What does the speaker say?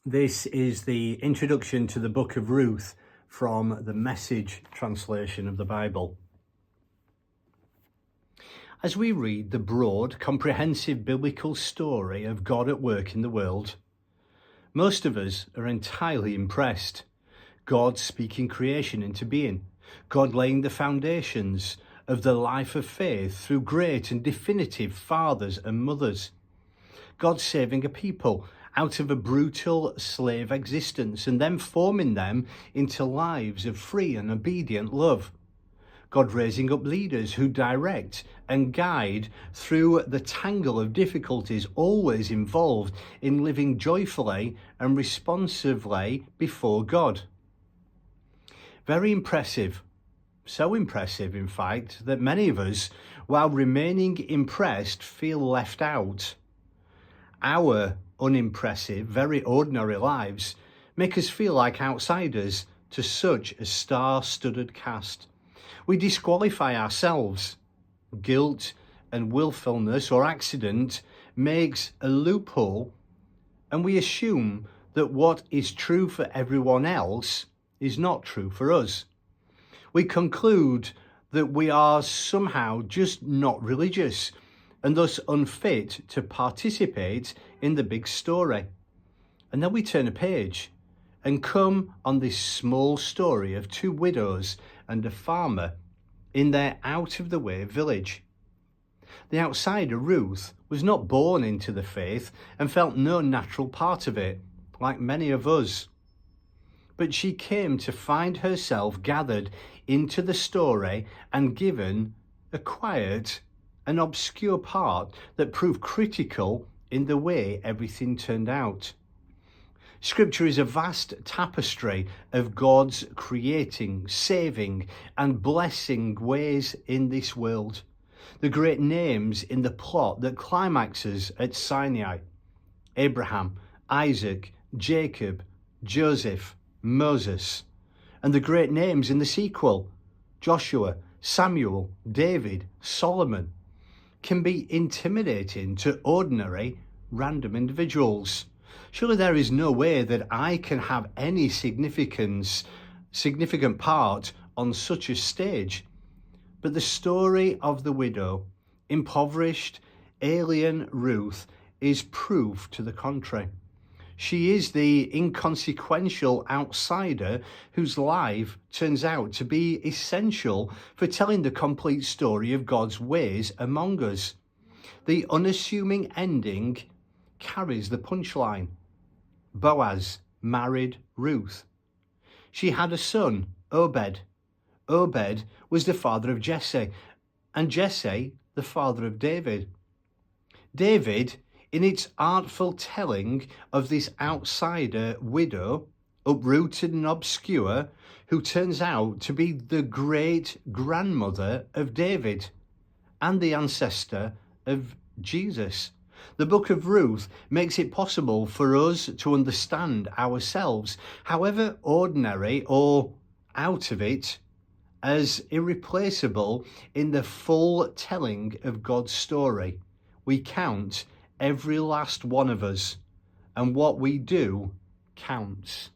This is the introduction to the book of Ruth from the Message translation of the Bible. As we read the broad, comprehensive biblical story of God at work in the world, most of us are entirely impressed. God speaking creation into being, God laying the foundations of the life of faith through great and definitive fathers and mothers, God saving a people out of a brutal slave existence and then forming them into lives of free and obedient love. God raising up leaders who direct and guide through the tangle of difficulties always involved in living joyfully and responsively before God. Very impressive. So impressive, in fact, that many of us, while remaining impressed, feel left out. Our unimpressive, very ordinary lives make us feel like outsiders to such a star-studded cast. We disqualify ourselves. Guilt and willfulness or accident makes a loophole, and we assume that what is true for everyone else is not true for us. We conclude that we are somehow just not religious and thus unfit to participate in the big story. And then we turn a page and come on this small story of two widows and a farmer in their out-of-the-way village. The outsider, Ruth, was not born into the faith and felt no natural part of it, like many of us. But she came to find herself gathered into the story and given a quiet and obscure part that proved critical in the way everything turned out. Scripture is a vast tapestry of God's creating, saving, and blessing ways in this world. The great names in the plot that climaxes at Sinai: Abraham, Isaac, Jacob, Joseph, Moses. And the great names in the sequel: Joshua, Samuel, David, Solomon, can be intimidating to ordinary, random individuals. Surely there is no way that I can have any significant part on such a stage. But the story of the widow, impoverished, alien Ruth is proof to the contrary. She is the inconsequential outsider whose life turns out to be essential for telling the complete story of God's ways among us. The unassuming ending carries the punchline. Boaz married Ruth. She had a son, Obed. Obed was the father of Jesse, and Jesse the father of David. David, in its artful telling of this outsider widow, uprooted and obscure, who turns out to be the great-grandmother of David and the ancestor of Jesus. The book of Ruth makes it possible for us to understand ourselves, however ordinary or out of it, as irreplaceable in the full telling of God's story. We count every last one of us, and what we do counts.